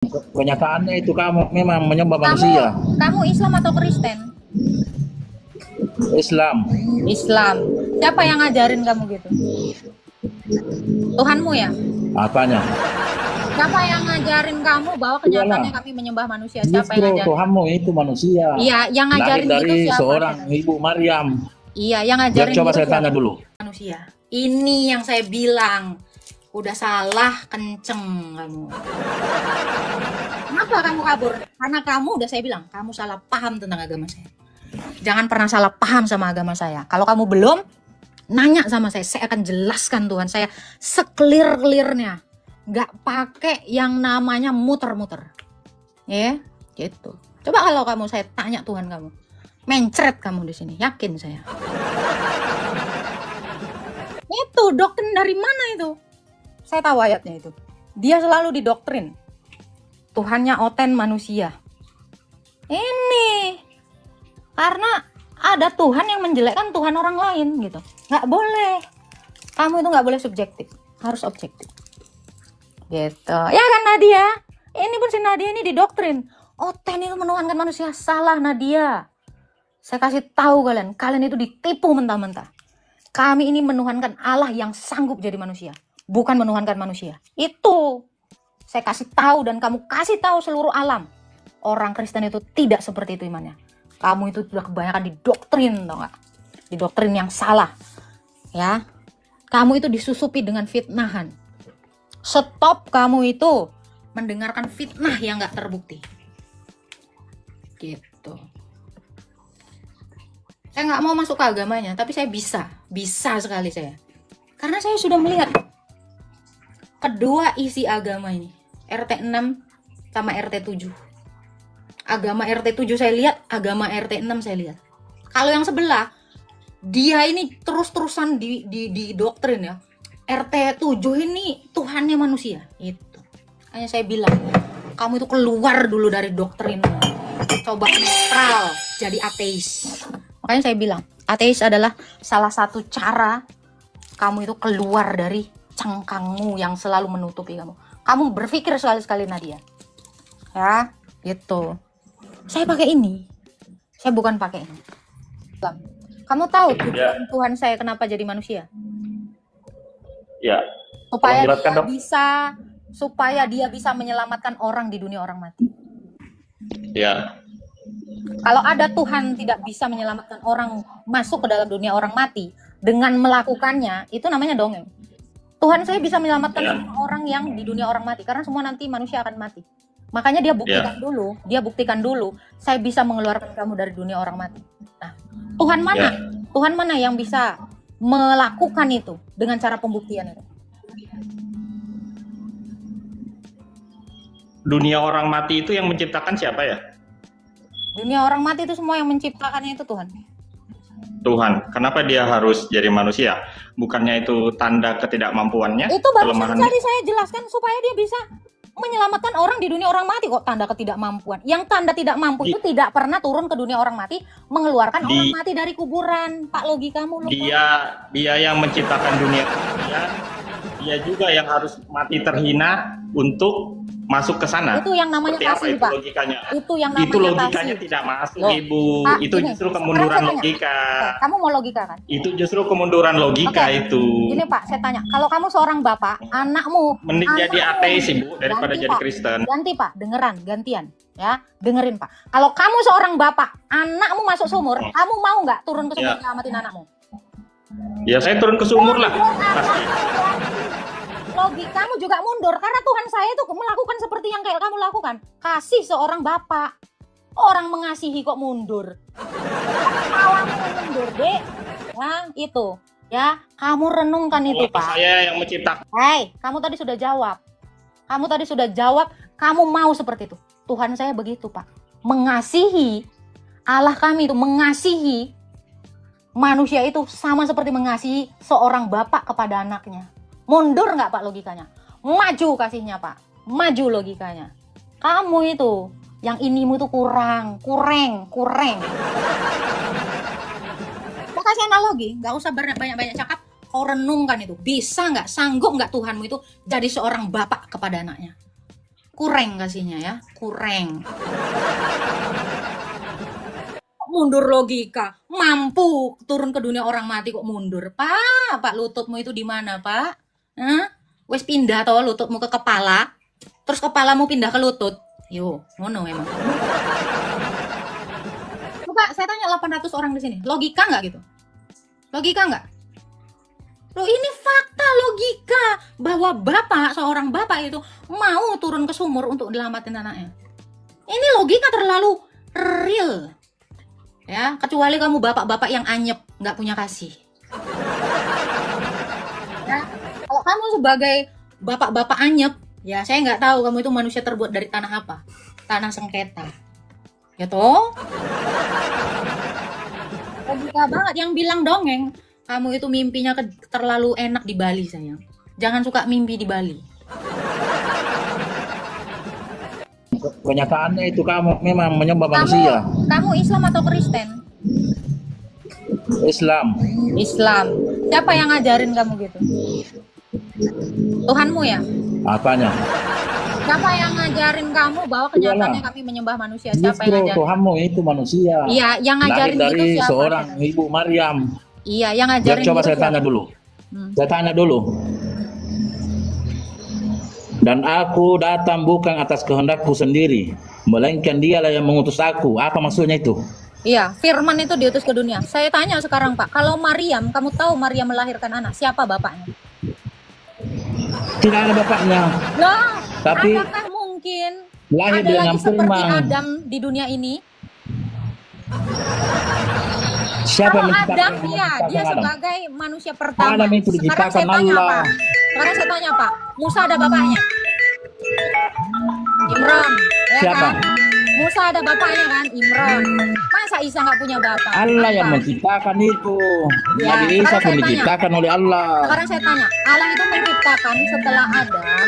Kenyataannya itu kamu memang menyembah Kamu manusia. kamu Islam atau Kristen? Islam. Islam. Siapa yang ngajarin kamu gitu? Tuhanmu ya? Apanya? Siapa yang ngajarin kamu bahwa Iyalah. kenyataannya kami menyembah manusia? Siapa yang Justru ngajarin? Tuhanmu itu manusia. Iya, yang Lahir ngajarin gitu dari siapa? seorang ibu Maryam. Iya, yang Biar ngajarin coba gitu saya siapa? tanya dulu. Manusia. Ini yang saya bilang. Udah salah kenceng kamu. Kenapa kamu kabur? Karena kamu udah saya bilang, kamu salah paham tentang agama saya. Jangan pernah salah paham sama agama saya. Kalau kamu belum, nanya sama saya akan jelaskan Tuhan saya seklir-klirnya. Nggak pakai yang namanya muter-muter. Ya, gitu. Coba kalau kamu saya tanya Tuhan kamu, mencret kamu di sini, yakin saya. Itu doktrin dari mana itu? Saya tahu ayatnya itu. Dia selalu didoktrin. Tuhannya oten manusia. Ini karena ada Tuhan yang menjelekkan Tuhan orang lain gitu. Nggak boleh. Kamu itu nggak boleh subjektif, harus objektif. Gitu. Ya kan Nadia? Ini pun si Nadia ini didoktrin. Oten itu menuhankan manusia. Salah Nadia. Saya kasih tahu kalian, kalian itu ditipu mentah-mentah. Kami ini menuhankan Allah yang sanggup jadi manusia, bukan menuhankan manusia. Itu saya kasih tahu dan kamu kasih tahu seluruh alam. Orang Kristen itu tidak seperti itu imannya. Kamu itu sudah kebanyakan didoktrin, tau gak? Didoktrin yang salah. Ya, kamu itu disusupi dengan fitnahan. Stop kamu itu mendengarkan fitnah yang gak terbukti. Gitu. Saya nggak mau masuk ke agamanya, tapi saya bisa sekali saya. Karena saya sudah melihat kedua isi agama ini, RT 6 sama RT 7. Agama RT 7 saya lihat, agama RT 6 saya lihat. Kalau yang sebelah, dia ini terus-terusan di doktrin ya. RT 7 ini Tuhannya manusia. Itu. Hanya saya bilang, kamu itu keluar dulu dari doktrin. Coba netral, jadi ateis. Makanya saya bilang, ateis adalah salah satu cara kamu itu keluar dari cengkangmu yang selalu menutupi kamu. Kamu berpikir sekali-sekali Nadia. Ya, gitu. Saya pakai ini. Saya bukan pakai ini. Kamu tahu tujuan Tuhan saya kenapa jadi manusia? Ya. Supaya dia bisa menyelamatkan orang di dunia orang mati. Ya. Kalau ada Tuhan tidak bisa menyelamatkan orang masuk ke dalam dunia orang mati dengan melakukannya, itu namanya dongeng. Tuhan saya bisa menyelamatkan semua orang yang di dunia orang mati karena semua nanti manusia akan mati. Makanya dia buktikan dulu, saya bisa mengeluarkan kamu dari dunia orang mati. Nah, Tuhan mana? Tuhan mana yang bisa melakukan itu dengan cara pembuktian itu? Dunia orang mati itu yang menciptakan siapa ya? Dunia orang mati itu semua yang menciptakannya itu Tuhan. Tuhan. Kenapa dia harus jadi manusia? Bukannya itu tanda ketidakmampuannya? Itu baru tadi saya jelaskan supaya dia bisa menyelamatkan orang di dunia orang mati. Kok tanda ketidakmampuan? Yang tanda tidak mampu itu tidak pernah turun ke dunia orang mati mengeluarkan orang mati dari kuburan. Pak, logikamu lupa. Dia yang menciptakan dunia. Dia juga yang harus mati terhina untuk masuk ke sana. Itu yang namanya kasih, Pak. Logikanya. Itu yang namanya logikanya kasih. Tidak masuk, Ibu. Pak, itu gini, justru kemunduran logika. Kamu mau logika kan? Itu justru kemunduran logika itu. Gini Pak, saya tanya, kalau kamu seorang bapak, anakmu mending jadi ateis, Ibu, daripada jadi Kristen. Ganti Pak, gantian, ya, dengerin Pak. Kalau kamu seorang bapak, anakmu masuk sumur, kamu mau nggak turun ke sumur nyelamatin anakmu? Ya saya turun ke sumur lah. Pasti. Logikamu juga mundur karena Tuhan saya itu melakukan seperti yang kayak kamu lakukan. Kasih seorang bapak. Orang mengasihi kok mundur. Awalnya mundur, Dek. Nah, itu. Ya, kamu renungkan itu, Pak. Saya yang menciptakan. Hai, kamu tadi sudah jawab. Kamu mau seperti itu. Tuhan saya begitu, Pak. Mengasihi. Allah kami itu mengasihi manusia itu sama seperti mengasihi seorang bapak kepada anaknya. Mundur nggak Pak logikanya? Maju kasihnya Pak. Maju logikanya. Kamu itu, yang inimu itu kurang. Mau kasih analogi, nggak usah banyak-banyak cakap. Kau renungkan itu. Bisa nggak, sanggup nggak Tuhanmu itu jadi seorang bapak kepada anaknya? kurang kasihnya ya, kurang. Mundur logika, mampu turun ke dunia orang mati kok mundur, Pak lututmu itu di mana, Pak? Wes pindah toh lututmu ke kepala, terus kepalamu pindah ke lutut. Yo, ngono emang. Coba saya tanya 800 orang di sini, logika nggak gitu? Logika nggak? Loh ini fakta logika bahwa seorang bapak itu mau turun ke sumur untuk menyelamatin anaknya. Ini logika terlalu real. Ya, kecuali kamu bapak-bapak yang anyep, nggak punya kasih. Ya, kalau kamu sebagai bapak-bapak anyep, ya saya nggak tahu kamu itu manusia terbuat dari tanah apa. Tanah sengketa. Ya toh? Logika banget yang bilang dongeng. Kamu itu mimpinya terlalu enak di Bali, sayang. Jangan suka mimpi di Bali. Kenyataannya itu kamu memang menyembah manusia. Kamu Islam atau Kristen? Islam. Islam. Siapa yang ngajarin kamu gitu? Tuhanmu ya? Apanya? Siapa yang ngajarin kamu bahwa kenyataannya kami menyembah manusia? Siapa Justru yang ngajarin? Tuhanmu itu manusia. Iya, yang ngajarin Lahir dari itu siapa? seorang Ibu Maryam. Iya, yang ngajarin. Coba saya tanya dulu. Saya tanya dulu. Dan aku datang bukan atas kehendakku sendiri, melainkan dialah yang mengutus aku. Apa maksudnya itu? Iya, firman itu diutus ke dunia. Saya tanya sekarang, Pak, kalau Maryam, kamu tahu Maryam melahirkan anak, siapa bapaknya? Tidak ada bapaknya. Loh, tapi apakah mungkin lahir ada dengan lagi seperti firman. Adam di dunia ini? Siapa Kalau menciptakan Adam, Adam? ya, dia sebagai manusia pertama. Adam itu Sekarang diciptakan saya tanya, Allah. Pak. Sekarang saya tanya, Pak. Musa ada bapaknya? Imran. Ya Siapa? kan? Musa ada bapaknya kan? Imran. Masa Isa nggak punya bapak? Allah yang Apa? menciptakan itu. Ya, Nabi Isa sekarang pun saya tanya. diciptakan oleh Allah. Sekarang saya tanya, Allah itu menciptakan setelah Adam,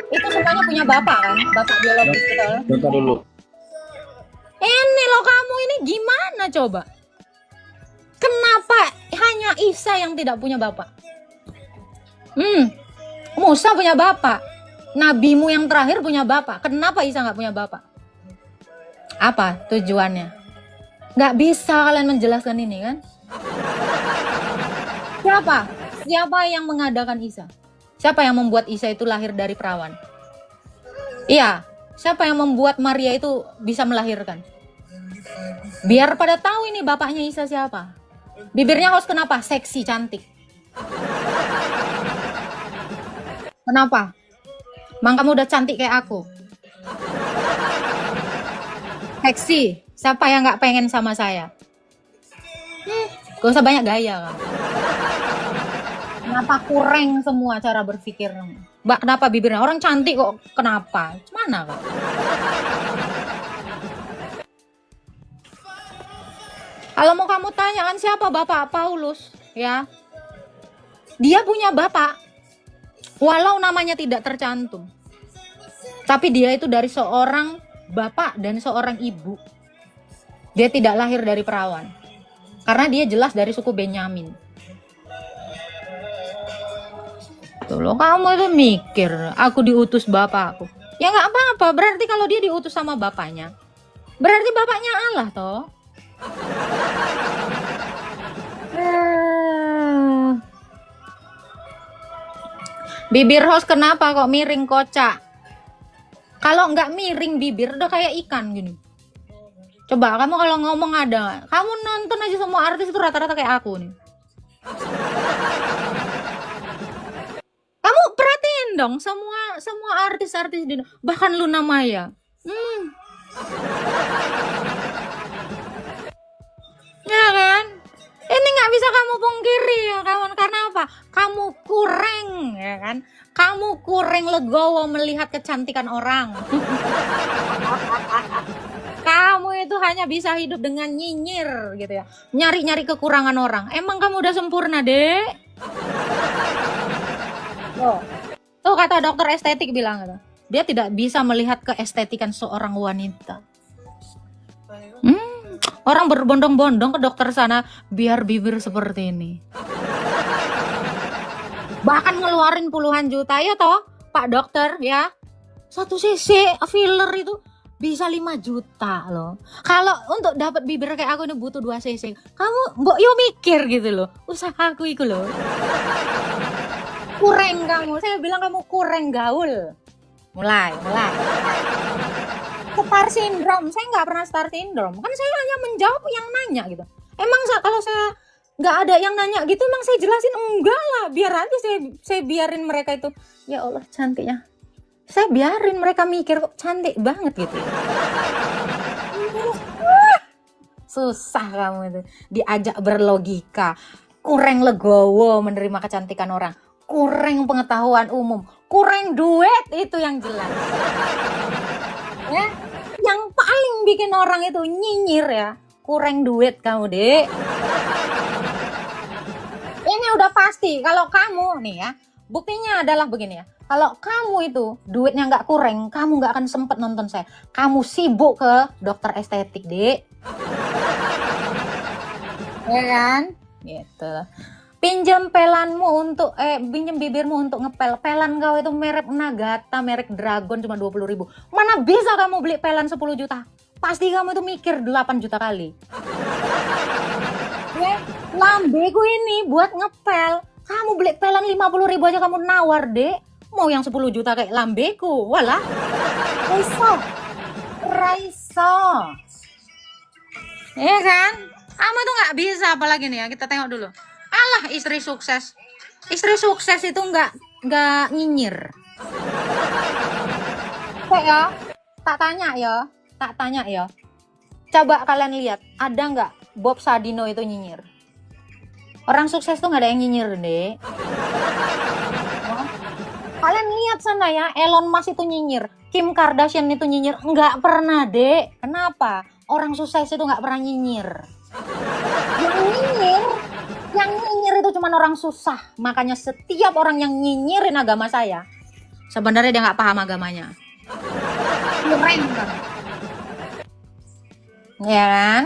itu semuanya punya bapak kan? Bapak biologis, betul? Bentar dulu. Ini loh kamu ini gimana coba? Kenapa hanya Isa yang tidak punya bapak? Musa punya bapak. Nabimu yang terakhir punya bapak. Kenapa Isa nggak punya bapak? Apa tujuannya? Nggak bisa kalian menjelaskan ini kan? Siapa? Siapa yang mengadakan Isa? Siapa yang membuat Isa itu lahir dari perawan? Iya, siapa yang membuat Maria itu bisa melahirkan? Biar pada tahu ini bapaknya Isa siapa. Bibirnya harus kenapa? Seksi, cantik. Kenapa? Mang kamu udah cantik kayak aku. Seksi. Siapa yang nggak pengen sama saya? Gak usah banyak gaya kan. Kenapa kurang semua cara berpikir? Mbak, kenapa bibirnya? Orang cantik kok. Kenapa? Mana kak? Kalau mau kamu tanyakan siapa Bapak Paulus, ya, dia punya bapak, walau namanya tidak tercantum, tapi dia itu dari seorang bapak dan seorang ibu. Dia tidak lahir dari perawan, karena dia jelas dari suku Benyamin. Tuh loh, kamu itu mikir, aku diutus bapakku. Ya nggak apa-apa, berarti kalau dia diutus sama bapaknya, berarti bapaknya Allah toh. Bibir host kenapa kok miring kocak? Kalau nggak miring bibir udah kayak ikan gini. Coba kamu kalau ngomong ada, kamu nonton aja semua artis itu rata-rata kayak aku nih. Kamu perhatiin dong semua artis-artis di, bahkan Luna Maya. Ya kan? Ini nggak bisa kamu pungkiri ya kawan. Karena apa? Kamu kurang, ya kan? Kamu kurang legowo melihat kecantikan orang. Kamu itu hanya bisa hidup dengan nyinyir gitu ya. Nyari-nyari kekurangan orang. Emang kamu udah sempurna, Dek? Tuh kata dokter estetik bilang gitu. Dia tidak bisa melihat keestetikan seorang wanita. Orang berbondong-bondong ke dokter sana biar bibir seperti ini. Bahkan ngeluarin puluhan juta ya toh, Pak Dokter ya. 1 cc filler itu bisa 5 juta loh. Kalau untuk dapat bibir kayak aku ini butuh 2 cc. Kamu mbok yo mikir gitu loh. Usahaku itu loh. Kurang kamu. Saya bilang kamu kurang gaul. Mulai. Star syndrome. Saya nggak pernah star syndrome. Kan saya hanya menjawab yang nanya gitu. Emang kalau saya nggak ada yang nanya gitu, emang saya jelasin enggak lah. Biar aja saya biarin mereka itu. Ya Allah cantiknya. Saya biarin mereka mikir kok cantik banget gitu. Susah kamu itu. Diajak berlogika. Kurang legowo menerima kecantikan orang. Kurang pengetahuan umum. Kurang duit, itu yang jelas. Ya, yang paling bikin orang itu nyinyir ya. Kurang duit kamu, Dek. Ini udah pasti kalau kamu nih ya. Buktinya adalah begini ya. Kalau kamu itu duitnya nggak kurang, kamu nggak akan sempet nonton saya. Kamu sibuk ke dokter estetik, Dek. Ya kan? Gitu. Pinjam pelanmu untuk pinjam bibirmu untuk ngepel. Pelan kau itu merek Nagata, merek Dragon cuma 20.000. Mana bisa kamu beli pelan 10 juta? Pasti kamu itu mikir 8 juta kali. Ya, lambeku ini buat ngepel. Kamu beli pelan 50.000 aja kamu nawar, Dek. Mau yang 10 juta kayak lambeku. Walah. Raiso. Iya kan? Kamu tuh nggak bisa, apalagi nih ya, kita tengok dulu. Alah, istri sukses. Istri sukses itu nggak nyinyir. Ya, tak tanya ya. Coba kalian lihat, ada nggak Bob Sadino itu nyinyir? Orang sukses tuh nggak ada yang nyinyir, Dek. Kalian lihat sana ya, Elon Musk itu nyinyir, Kim Kardashian itu nyinyir, nggak pernah, Dek. Kenapa? Orang sukses itu nggak pernah nyinyir. Yang nyinyir itu cuma orang susah. Makanya setiap orang yang nyinyirin agama saya, sebenarnya dia nggak paham agamanya. Keren kan? Ya kan?